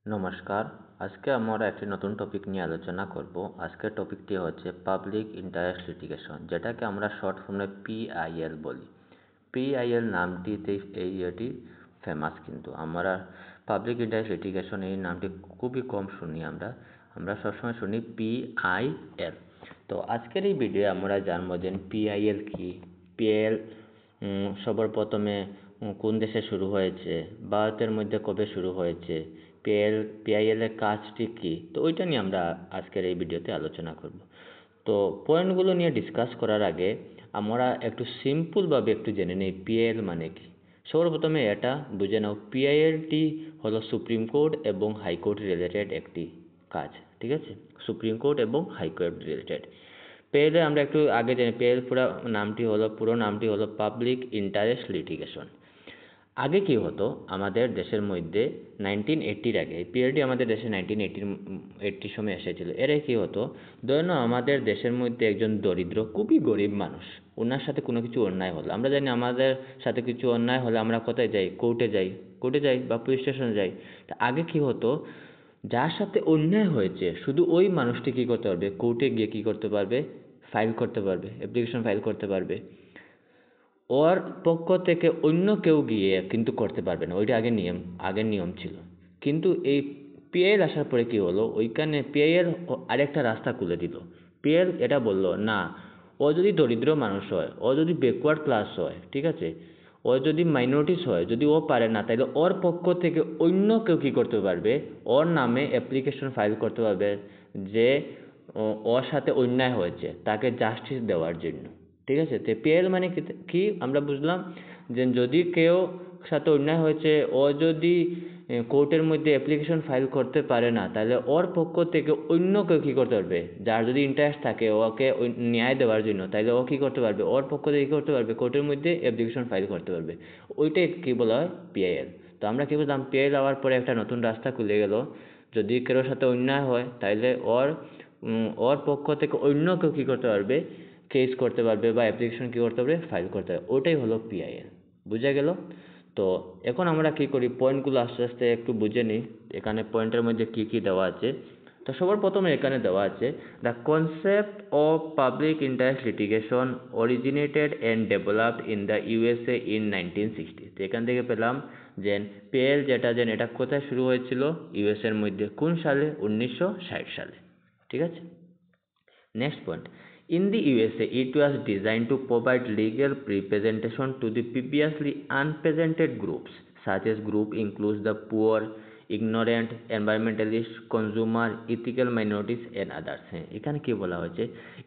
নমস্কার, আজকে আমরা একটি নতুন টপিক নিয়ে আলোচনা করব। আজকের টপিকটি হচ্ছে পাবলিক ইন্টারেস্ট লিটিগেশন, যেটাকে আমরা শর্ট ফর্মে পিআইএল বলি। পিআইএল নামটিতে এটি ফেমাস, কিন্তু আমরা পাবলিক ইন্টারেস্ট লিটিগেশন এই নামটি খুবই কম শুনি। আমরা সবসময় শুনি পিআইএল। তো আজকের এই ভিডিও আমরা জানবো যে পিআইএল কি, পিআইএল সবার প্রথমে কোন দেশে শুরু হয়েছে, ভারতের মধ্যে কবে শুরু হয়েছে, পিআইএল এর কাজটি কি। তো ওইটা নিয়ে আমরা আজকের এই ভিডিওতে আলোচনা করব। তো পয়েন্টগুলো নিয়ে ডিসকাস করার আগে আমরা একটু সিম্পলভাবে একটু জেনে নিই পিআইএল মানে কি। সর্বপ্রথমে এটা বুঝে নাও, পিআইএলটি হলো সুপ্রিম কোর্ট এবং হাইকোর্ট রিলেটেড একটি কাজ, ঠিক আছে? সুপ্রিম কোর্ট এবং হাইকোর্ট রিলেটেড। পিআইএল আমরা একটু আগে জানি, পিআইএল পুরো নামটি হলো পাবলিক ইন্টারেস্ট লিটিগেশন। আগে কি হতো আমাদের দেশের মধ্যে 1980 আগে, পিরিয়ডটি আমাদের দেশে 1980 সময় এসেছিল। এর কি হতো, ধরে নাও আমাদের দেশের মধ্যে একজন দরিদ্র, খুবই গরিব মানুষ, ওনার সাথে কোনো কিছু অন্যায় হলো। আমরা জানি আমাদের সাথে কিছু অন্যায় হলে আমরা কোথায় যাই? কোর্টে যাই বা পুলিশ স্টেশনে যাই। তা আগে কি হতো, যার সাথে অন্যায় হয়েছে শুধু ওই মানুষটি কী করতে পারবে? কোর্টে গিয়ে কী করতে পারবে? ফাইল করতে পারবে, অ্যাপ্লিকেশন ফাইল করতে পারবে। ওর পক্ষ থেকে অন্য কেউ গিয়ে কিন্তু করতে পারবে না। ওইটা আগের নিয়ম ছিল। কিন্তু এই পিআইএল আসার পরে কি হলো, ওইখানে পিআইএল আরেকটা রাস্তা খুলে দিল। পিআইএল এটা বলল, না, ও যদি দরিদ্র মানুষ হয়, ও যদি ব্যাকওয়ার্ড ক্লাস হয়, ঠিক আছে, ও যদি মাইনরিটিস হয়, যদি ও পারে না, তাহলে ওর পক্ষ থেকে অন্য কেউ কী করতে পারবে? ওর নামে অ্যাপ্লিকেশন ফাইল করতে পারবে, যে ওর সাথে অন্যায় হয়েছে তাকে জাস্টিস দেওয়ার জন্য, ঠিক আছে? তো পিআইএল মানে কি আমরা বুঝলাম, যে যদি কেউ সাথে অন্যায় হয়েছে, ও যদি কোর্টের মধ্যে অ্যাপ্লিকেশন ফাইল করতে পারে না, তাহলে ওর পক্ষ থেকে অন্য কেউ কী করতে পারবে? যার যদি ইন্টারেস্ট থাকে ওকে ন্যায় দেওয়ার জন্য, তাহলে ও কী করতে পারবে? ওর পক্ষ থেকে কী করতে পারবে? কোর্টের মধ্যে অ্যাপ্লিকেশন ফাইল করতে পারবে। ওইটাই কী বলা হয়? পিআইএল। তো আমরা কী বুঝলাম, পিআইএল হওয়ার পরে একটা নতুন রাস্তা খুলে গেল। যদি কারোর সাথে অন্যায় হয়, তাহলে ওর পক্ষ থেকে অন্য কেউ কী করতে পারবে? কেস করতে পারবে বা অ্যাপ্লিকেশন কী করতে পারবে? ফাইল করতে পারবে। ওটাই হলো পিআইএল। বুঝা গেল? তো এখন আমরা কী করি, পয়েন্টগুলো আস্তে আস্তে একটু বুঝে নিই, এখানে পয়েন্টের মধ্যে কী কী দেওয়া আছে। তো সবার প্রথমে এখানে দেওয়া আছে, the concept of public interest litigation originated and developed in the USA in 1960। তো এখান থেকে পেলাম যে পিএল এটা কোথায় শুরু হয়েছিল? ইউএসএর মধ্যে। কোন সালে? 1960 সালে, ঠিক আছে? Next point. In the USA, it was designed to provide legal representation to the previously unrepresented groups, such as group includes the poor, ignorant, environmentalist, consumer, ethical minorities and others. হ্যাঁ, এখানে কি বলা হয়েছে,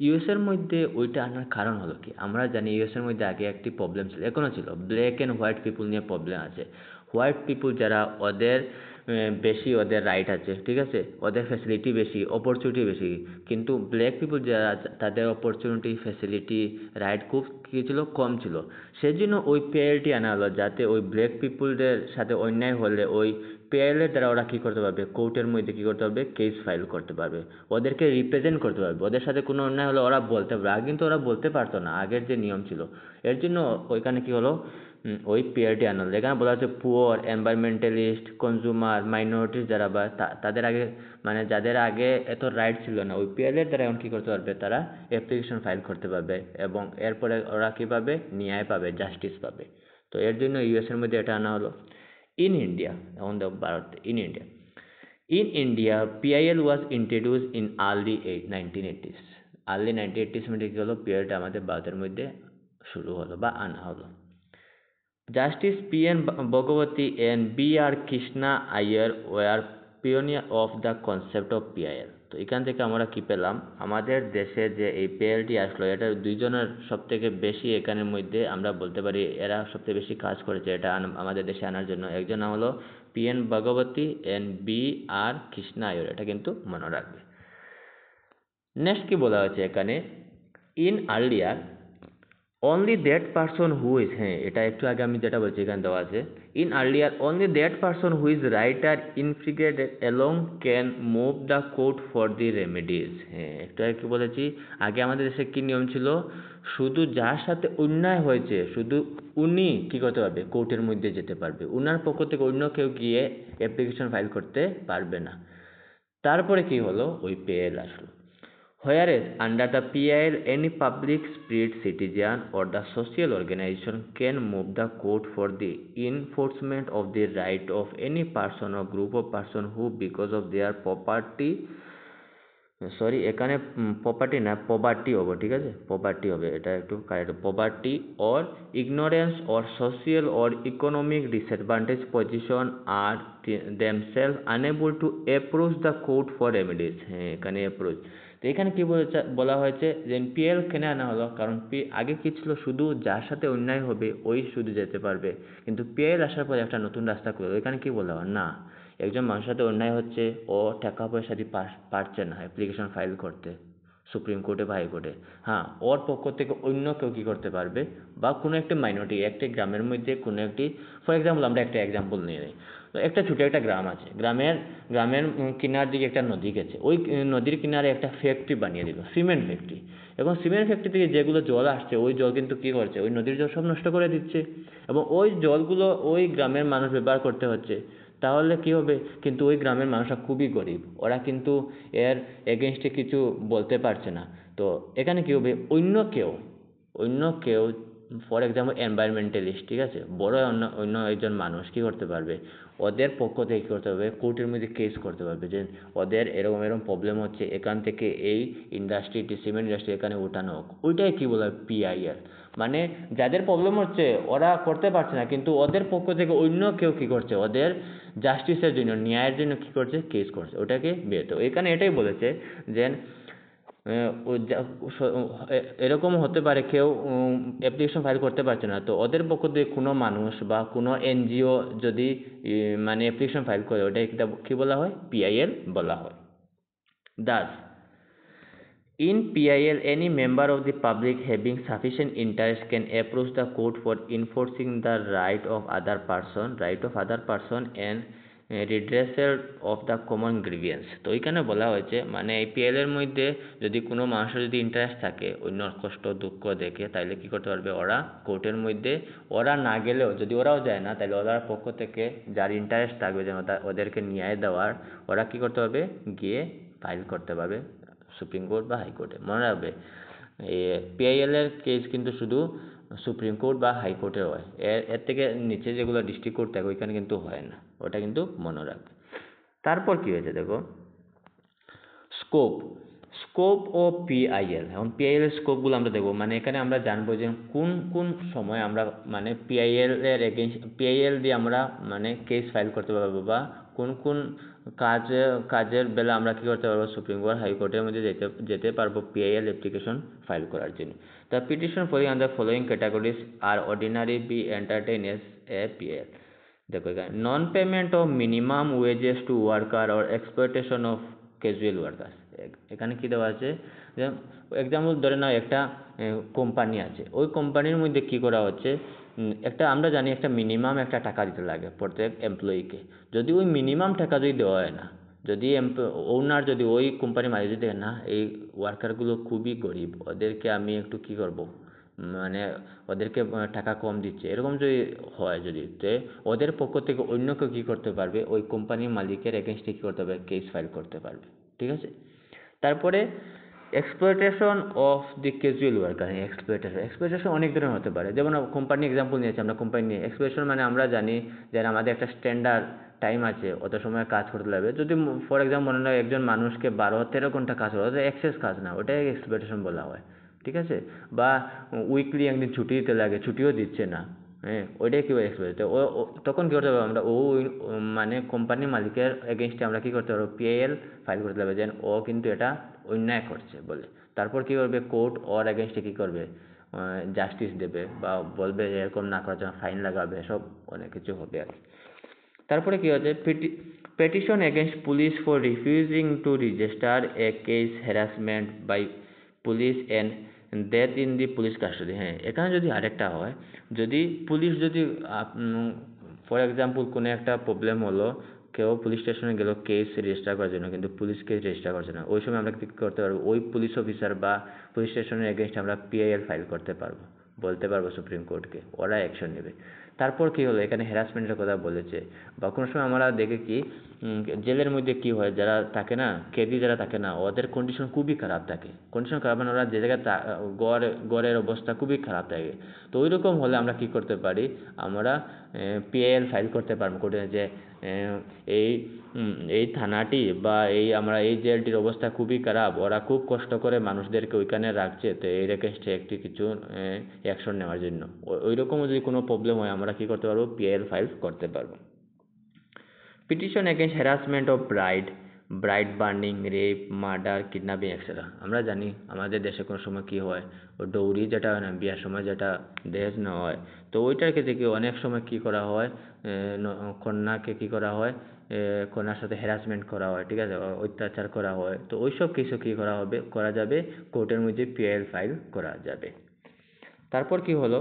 ইউএস এর মধ্যে ওইটা আনার কারণ হলো কি, আমরা জানি ইউএস এর মধ্যে আগে একটি প্রবলেম ছিল, এখনো ছিল, ব্ল্যাক অ্যান্ড হোয়াইট পিপুল নিয়ে প্রবলেম আছে। হোয়াইট পিপুল যারা, ওদের বেশি ওদের রাইট আছে, ঠিক আছে, ওদের ফ্যাসিলিটি বেশি, অপরচুনিটি বেশি। কিন্তু ব্ল্যাক পিপুল যারা, তাদের অপরচুনিটি, ফ্যাসিলিটি, রাইট খুব কী ছিল? কম ছিল। সেজন্য ওই পিআইএলটি আনা হলো, যাতে ওই ব্ল্যাক পিপুলদের সাথে অন্যায় হলে ওই পিআইএলের দ্বারা ওরা কী করতে পারবে? কোর্টের মধ্যে কী করতে পারবে? কেস ফাইল করতে পারবে, ওদেরকে রিপ্রেজেন্ট করতে পারবে। ওদের সাথে কোনো অন্যায় হলে ওরা বলতে পারবে। আগে কিন্তু ওরা বলতে পারতো না, আগের যে নিয়ম ছিল। এর জন্য ওইখানে কী হলো, ওই পিআরটি আনা হলো। এখানে বলা হচ্ছে পুয়ার, এনভায়রনমেন্টালিস্ট, কনজিউমার, মাইনরিটিস যারা, বা তাদের আগে, মানে যাদের আগে এত রাইট ছিল না, ওই পিআরএর দ্বারা এখন কী করতে পারবে? তারা অ্যাপ্লিকেশন ফাইল করতে পারবে এবং এরপরে ওরা কী পাবে? ন্যায় পাবে, জাস্টিস পাবে। তো এর জন্য ইউএসের মধ্যে এটা আনা হলো। ইন ইন্ডিয়া, এখন দেখো Bharat, in India PIL was introduce in early 1980s। Early 1980s মধ্যে কী হলো, পিআইএলটা আমাদের ভারতের মধ্যে শুরু হলো বা আনা হলো। Justice P.N. Bhagwati and B.R. Krishna Iyer were pioneer of the concept of PIL. তো এখান থেকে আমরা কি পেলাম, আমাদের দেশে যে এই পিএলটি আসলো, এটার দুইজনের সব থেকে বেশি এখানের মধ্যে আমরা বলতে পারি এরা সবথেকে বেশি কাজ করেছে এটা আমাদের দেশে আনার জন্য। একজন নাম হলো PN Bhagwati and B.R. Krishna Iyer, এটা কিন্তু মনে রাখবে। নেক্সট কি বলা হয়েছে এখানে, in earlier only that person who is, হ্যাঁ এটা একটু আগে আমি যেটা বলছি এখানে দেওয়া আছে, in earlier only that person who is right or infringed alone can move the court for the remedies। হ্যাঁ একটু আগে কি বলেছি, আগে আমাদের দেশে কি নিয়ম ছিল, শুধু যার সাথে অন্যায় হয়েছে শুধু উনি কি করতে পারবে, কোর্টের মধ্যে যেতে পারবে, উনার পক্ষ থেকে অন্য কেউ গিয়ে অ্যাপ্লিকেশন ফাইল করতে পারবে না। তারপরে কি হলো, ওই PIL আসলো। Whereas under the PIL, any public spirit citizen or the social organization can move the court for the enforcement of the right of any person or group of person who because of their property, sorry এখানে property না poverty হবে, ঠিক আছে, poverty হবে, এটা একটু correct, poverty or ignorance or social or economic disadvantage position আর themselves unable to approach the court for remedies। হ্যাঁ এখানে অ্যাপ্রোচ, তো এখানে কি বলা হয়েছে যে PIL কেন আনা হলো, কারণ আগে কি ছিল, শুধু যার সাথে অন্যায় হবে ওই শুধু যেতে পারবে, কিন্তু PIL আসার পরে একটা নতুন রাস্তা করলো। এখানে কি বলা হয়, না একজন মানুষের সাথে অন্যায় হচ্ছে, ও টাকা পয়সা দিয়ে পারছে না অ্যাপ্লিকেশন ফাইল করতে সুপ্রিম কোর্টে বা হাইকোর্টে, হ্যাঁ ওর পক্ষ থেকে অন্য কেউ কী করতে পারবে, বা কোনো একটি মাইনরিটি একটি গ্রামের মধ্যে কোনো একটি, ফর এক্সাম্পল আমরা একটা এক্সাম্পল নিয়ে নিই, তো একটা ছোটো একটা গ্রাম আছে, গ্রামের কিনার দিকে একটা নদী গেছে, ওই নদীর কিনারে একটা ফ্যাক্টরি বানিয়ে দিল, সিমেন্ট ফ্যাক্টরি। এবং সিমেন্ট ফ্যাক্টরি থেকে যেগুলো জল আসছে ওই জল কিন্তু কী করছে, ওই নদীর জল সব নষ্ট করে দিচ্ছে, এবং ওই জলগুলো ওই গ্রামের মানুষ ব্যবহার করতে হচ্ছে। তাহলে কি হবে, কিন্তু ওই গ্রামের মানুষরা খুবই গরিব, ওরা কিন্তু এর এগেনস্টে কিছু বলতে পারছে না। তো এখানে কি হবে, অন্য কেউ ফর এক্সাম্পল এনভায়রনমেন্টালিস্ট, ঠিক আছে, বড় অন্য একজন মানুষ কি করতে পারবে, ওদের পক্ষ থেকে কী করতে পারবে, কোর্টের মধ্যে কেস করতে পারবে যে ওদের এরকম এরকম প্রবলেম হচ্ছে, এখান থেকে এই ইন্ডাস্ট্রিটি সিমেন্ট ইন্ডাস্ট্রি এখানে উঠানো হোক। ওইটাই কী বলা হয়, PIL। মানে যাদের প্রবলেম হচ্ছে ওরা করতে পারছে না, কিন্তু ওদের পক্ষ থেকে অন্য কেউ কী করছে, ওদের জাস্টিসের জন্য, ন্যায়ের জন্য কী করছে, কেস করছে, ওটাকে বের। তো এখানে এটাই বলেছে যে এরকম হতে পারে কেউ অ্যাপ্লিকেশন ফাইল করতে পারছে না, তো ওদের পক্ষ থেকে কোনো মানুষ বা কোনো NGO যদি মানে অ্যাপ্লিকেশন ফাইল করে, ওটাকে কী বলা হয়, PIL বলা হয়। Thus, in PIL, any member of the public having sufficient interest can approach the court for enforcing the right of other person and redressal of the common grievance। তো এখানে বলা হয়েছে মানে এই PIL এর মধ্যে যদি কোনো মানুষের যদি ইন্টারেস্ট থাকে অন্যর কষ্ট দুঃখ দেখে, তাইলে কি করতে পারবে, ওরা কোর্টের মধ্যে, ওরা না গেলেও যদি ওরাও যায় না, তাহলে ওদের পক্ষ থেকে যার ইন্টারেস্ট থাকবে যেন ওদেরকে ন্যায় দেওয়ার, ওরা কি করতে পারবে, গিয়ে ফাইল করতে পারবে সুপ্রিম কোর্ট বা হাইকোর্টে। মনে রাখবে PIL এর কেস কিন্তু শুধু সুপ্রিম কোর্ট বা হাইকোর্টে হয়, এর থেকে নিচে যেগুলো ডিস্ট্রিক্ট কোর্ট থাকে ওইখানে কিন্তু হয় না, ওটা কিন্তু মনে রাখবে। তারপর কি হয়েছে দেখো, স্কোপ ও PIL। এখন PIL এর স্কোপগুলো আমরা দেখবো, মানে এখানে আমরা জানবো যে কোন কোন সময় আমরা মানে PIL দিয়ে আমরা মানে কেস ফাইল করতে পারবো, বা কোন কোন কাজের বেলা আমরা কি করতে পারবো, সুপ্রিম কোর্ট হাইকোর্টের মধ্যে যেতে পারবো PIL অ্যাপ্লিকেশন ফাইল করার জন্য। The petition falling under following categories are ordinary be entertained as a PIL। দেখো এখানে non payment of minimum wages to worker or exploitation of casual workers. এখানে কি দেওয়া আছে, যে এক্সাম্পল ধরে নাও একটা কোম্পানি আছে, ওই কোম্পানির মধ্যে কি করা হচ্ছে, একটা আমরা জানি একটা মিনিমাম একটা টাকা দিতে লাগে প্রত্যেক এমপ্লয়িকে, যদি ওই মিনিমাম টাকা যদি দেওয়া হয় না, যদি ওনার যদি ওই কোম্পানির মালিক যদি না, এই ওয়ার্কারগুলো খুবই গরিব, ওদেরকে আমি একটু কি করব, মানে ওদেরকে টাকা কম দিচ্ছে, এরকম যদি হয়, যদি তো ওদের পক্ষ থেকে অন্য কেউ কী করতে পারবে, ওই কোম্পানির মালিকের এগেনস্টে কী করতে পারবে, কেস ফাইল করতে পারবে, ঠিক আছে। তারপরে exploitation of the casual worker. Exploitation অনেক ধরনের হতে পারে, যেমন কোম্পানি এক্সাম্পল নিয়েছি আমরা, কোম্পানি নিয়ে এক্সপ্লয়টেশন মানে আমরা জানি যে আমাদের একটা স্ট্যান্ডার্ড টাইম আছে, অত সময় কাজ করতে লাগবে, যদি ফর এক্সাম্পল মনে হয় একজন মানুষকে 12-13 ঘন্টা কাজ করে, ওটা এক্সেস কাজ না, ওটাই এক্সপ্লয়টেশন বলা হয়, ঠিক আছে। বা উইকলি একদিন ছুটি দিতে লাগে, ছুটিও দিচ্ছে না, হ্যাঁ ওইটাই কী হয়, এক্সপ্লয়েট। তখন কী করতে পারবো আমরা, মানে কোম্পানির মালিকের এগেনস্টে আমরা কী করতে পারবো, PIL ফাইল করতে পারবো, যেন ও কিন্তু এটা অন্যায় করছে বলে। তারপর কী করবে, কোর্ট ওর এগেনস্টে কী করবে, জাস্টিস দেবে, বা বলবে যে এরকম না করার জন্য ফাইন লাগাবে, সব অনেক কিছু হবে আর কি। তারপরে কী হচ্ছে, petition against police for refusing to register a case harassment by police and death in the police custody. হ্যাঁ, এখানে যদি আরেকটা হয়, যদি পুলিশ যদি ফর এক্সাম্পল কোনো একটা প্রবলেম হলো, কেউ পুলিশ স্টেশনে গেল কেস রেজিস্টার করার জন্য, কিন্তু পুলিশ কেস রেজিস্টার করছে না, ওই সময় আমরা কী করতে পারবো, ওই পুলিশ অফিসার বা পুলিশ স্টেশনের এগেনস্টে আমরা পিআইএল ফাইল করতে পারবো, বলতে পারবো সুপ্রিম কোর্টকে, ওরা অ্যাকশন নেবে। তারপর কি হলো, এখানে হ্যারাসমেন্টের কথা বলেছে, বা কোনো সময় আমরা দেখে কি জেলের মধ্যে কি হয়, যারা থাকে না, কেদি যারা থাকে না, ওদের কন্ডিশন খুবই খারাপ থাকে, কন্ডিশন খারাপ মানে ওরা যে জায়গায় গড়ের অবস্থা খুবই খারাপ থাকে। তো ওই রকম হলে আমরা কি করতে পারি, আমরা পিআইএল ফাইল করতে পারবো কোর্টে, যে এই এই থানাটি বা আমরা এই জেলটির অবস্থা খুবই খারাপ, ওরা খুব কষ্ট করে মানুষদেরকে ওইখানে রাখছে, তো এই রেখেস্টে একটি কিছু অ্যাকশন নেওয়ার জন্য। ওই রকমও যদি কোনো প্রবলেম হয়, আমরা কি করতে পারবো, পিআইএল ফাইল করতে পারবো। Petition against harassment of bride burning, rape, murder, kidnapping etcetera. আমরা জানি আমাদের দেশে কোনো সময় কি হয়, ও ডৌরি যেটা হয় না, বিয়ার সময় যেটা দহেজ নেওয়া হয়, তো ওইটার ক্ষেত্রে কি অনেক সময় কি করা হয়, কন্যাকে কি করা হয়, কন্যার সাথে হ্যারাসমেন্ট করা হয়, ঠিক আছে, অত্যাচার করা হয়, তো ওইসব কিছু কি করা যাবে, কোর্টের মধ্যে পিআইএল ফাইল করা যাবে। তারপর কি হলো,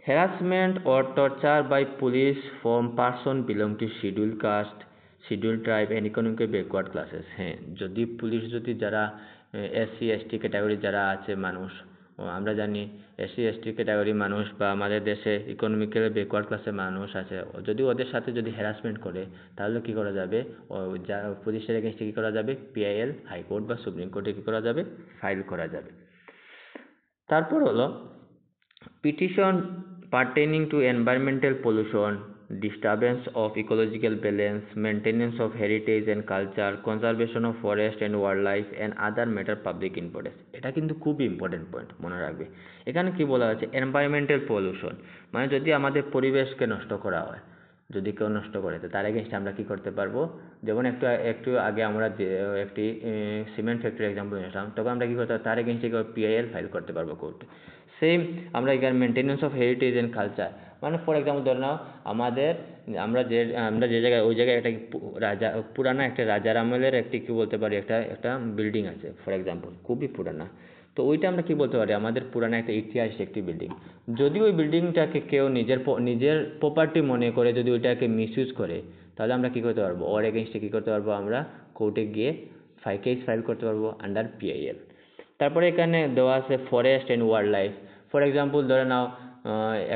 harassment or torture by police from person belong to scheduled caste, scheduled tribe and economically backward classes। হ্যাঁ, যদি পুলিশ যদি যারা এসসি এসটি ক্যাটাগরি যারা আছে মানুষ, আমরা জানি এসসি এসটি ক্যাটাগরি মানুষ বা আমাদের দেশে ইকোনমিক্যালি ব্যাকওয়ার্ড ক্লাসের মানুষ আছে, যদি ওদের সাথে যদি হ্যারাসমেন্ট করে, তাহলে কি করা যাবে, যা পুলিশের এগেনস্টে কি করা যাবে, পিআইএল হাইকোর্ট বা সুপ্রিম কোর্টে কি করা যাবে, ফাইল করা যাবে। তারপর হলো petition pertaining to environmental pollution, disturbance of ecological balance, maintenance of heritage and culture, conservation of forest and wildlife and other matter public importance। এটা কিন্তু খুব ইম্পর্টেন্ট পয়েন্ট, মনে রাখবে। এখানে কি বলা হয়েছে, এনভায়রনমেন্টাল পলিউশন মানে যদি আমাদের পরিবেশকে নষ্ট করা হয়, যদি কেউ নষ্ট করে, তো তার এগেনস্টে আমরা কি করতে পারবো, যেমন একটু আগে আমরা যে একটি সিমেন্ট ফ্যাক্টরি এক্সাম্পল নিয়েছিলাম, তখন আমরা কি করতে পারবো, তার এগেনস্টে পিআইএল ফাইল করতে পারবো কোর্টে। সেম আমরা এখানে maintenance of heritage and culture, মানে ফর এক্সাম্পল ধরে নাও আমরা যে জায়গায়, ওই জায়গায় একটা পুরানা একটা রাজার আমলের একটি কি বলতে পারি, একটা বিল্ডিং আছে ফর এক্সাম্পল, খুবই পুরানা, তো ওইটা আমরা কি বলতে পারি, আমাদের পুরানা একটা ইতিহাস একটি বিল্ডিং। যদি ওই বিল্ডিংটাকে কেউ নিজের প্রপার্টি মনে করে যদি ওইটাকে মিসইউজ করে, তাহলে আমরা কি করতে পারবো, ওর এগেনস্টে কি করতে পারবো, আমরা কোর্টে গিয়ে কেস ফাইল করতে পারবো আন্ডার পিআইএল। তারপরে এখানে দেওয়া আছে forest and wild life. For example ধরে নাও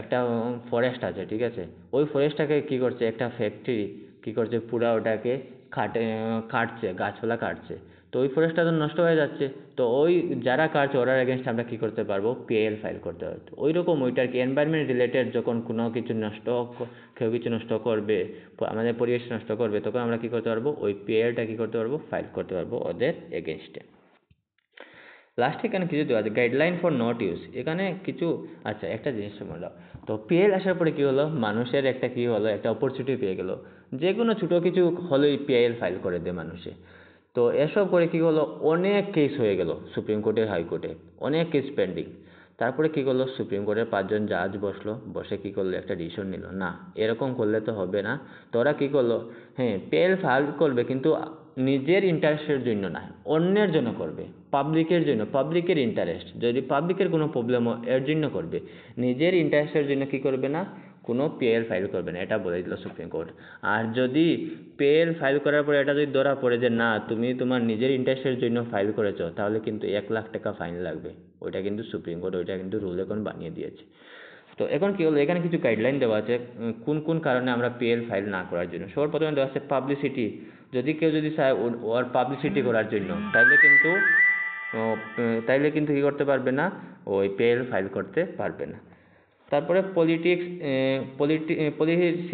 একটা ফরেস্ট আছে, ঠিক আছে, ওই ফরেস্টটাকে কি করছে, একটা ফ্যাক্টরি কি করছে, পুরা ওটাকে কাটছে, গাছপালা কাটছে, তো ওই ফরেস্টটা তো নষ্ট হয়ে যাচ্ছে, তো ওই যারা কাটছে ওরার এগেনস্ট আমরা কি করতে পারবো, পিআইএল ফাইল করতে পারবো। ওই রকম ওইটার কি এনভায়রনমেন্ট রিলেটেড যখন কোনো কিছু কেউ কিছু নষ্ট করবে, আমাদের পরিবেশ নষ্ট করবে, তখন আমরা কি করতে পারবো, ওই পিআইএলটা কি করতে পারবো, ফাইল করতে পারবো ওদের এগেনস্টে। লাস্টে এখানে কিছু দেওয়া আছে, গাইডলাইন ফর নট ইউজ। এখানে কিছু আচ্ছা একটা জিনিস মনে রাখো, তো পিএল আসার পরে কি হলো, মানুষের একটা কি হলো, একটা অপরচুনিটি পেয়ে গেল, যে কোনো ছোটো কিছু হলেই পিএল ফাইল করে দেয় মানুষে। তো এসব করে কি হলো, অনেক কেস হয়ে গেল সুপ্রিম কোর্টে, হাইকোর্টে অনেক কেস পেন্ডিং। তারপরে কি করলো, সুপ্রিম কোর্টের 5 জন জাজ বসে কি করলো, একটা ডিসিশন নিল, না এরকম করলে তো হবে না। তো ওরা কি করলো, হ্যাঁ পিএল ফাইল করবে, কিন্তু নিজের ইন্টারেস্টের জন্য না, অন্যের জন্য করবে, পাবলিকের জন্য, পাবলিকের ইন্টারেস্ট, যদি পাবলিকের কোনো প্রবলেম হয় এর জন্য করবে, নিজের ইন্টারেস্টের জন্য কি করবে না, কোনো পিএল ফাইল করবে না, এটা বলে দিল সুপ্রিম কোর্ট। আর যদি পিএল ফাইল করার পরে এটা যদি ধরা পড়ে যে না তুমি তোমার নিজের ইন্টারেস্টের জন্য ফাইল করেছো, তাহলে কিন্তু 1,00,000 টাকা ফাইন লাগবে। ওইটা কিন্তু সুপ্রিম কোর্ট ওইটা কিন্তু রুল এখন বানিয়ে দিয়েছে। তো এখন কি হলো, এখানে কিছু গাইডলাইন দেওয়া আছে কোন কোন কারণে আমরা পিএল ফাইল না করার জন্য। সবার প্রথমে দেওয়া আছে পাবলিসিটি, যদি কেউ যদি চায় ওর পাবলিসিটি করার জন্য, তাইলে কিন্তু কি করতে পারবে না, ওই পিএল ফাইল করতে পারবে না। তারপরে পলিটিক্স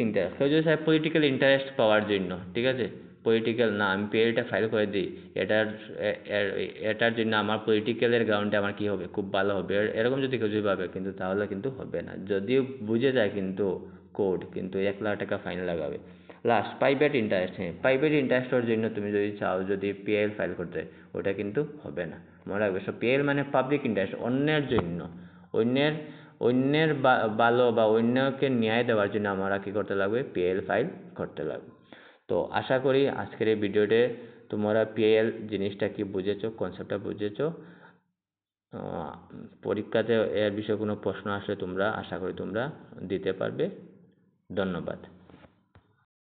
ইন্টারেস্ট, কেউ যদি চায় পলিটিক্যাল ইন্টারেস্ট পাওয়ার জন্য, ঠিক আছে, পলিটিক্যাল না আমি পিএলটা ফাইল করে দিই, এটার জন্য আমার পলিটিক্যালের গ্রাউন্ডে আমার কি হবে, খুব ভালো হবে, এরকম যদি কেউ যদি ভাবে, কিন্তু তাহলে কিন্তু হবে না, যদিও বুঝে যায় কিন্তু কোর্ট কিন্তু 1,00,000 টাকা ফাইন লাগাবে। লাস্ট প্রাইভেট ইন্টারেস্ট, হ্যাঁ প্রাইভেট ইন্টারেস্টের জন্য তুমি যদি চাও যদি পিএল ফাইল করতে, ওটা কিন্তু হবে না, মনে রাখবে। সব পিএল মানে পাবলিক ইন্টারেস্ট, অন্যের জন্য, অন্যের ভালো বা অন্যকে ন্যায় দেওয়ার জন্য আমরা কি করতে লাগবে, পিএল ফাইল করতে লাগবে। তো আশা করি আজকের এই ভিডিওতে তোমরা পিএল জিনিসটা কি বুঝেছো, কনসেপ্টটা বুঝেছো। পরীক্ষাতে এর বিষয়ে কোনো প্রশ্ন আসলে তোমরা আশা করি তোমরা দিতে পারবে। ধন্যবাদ।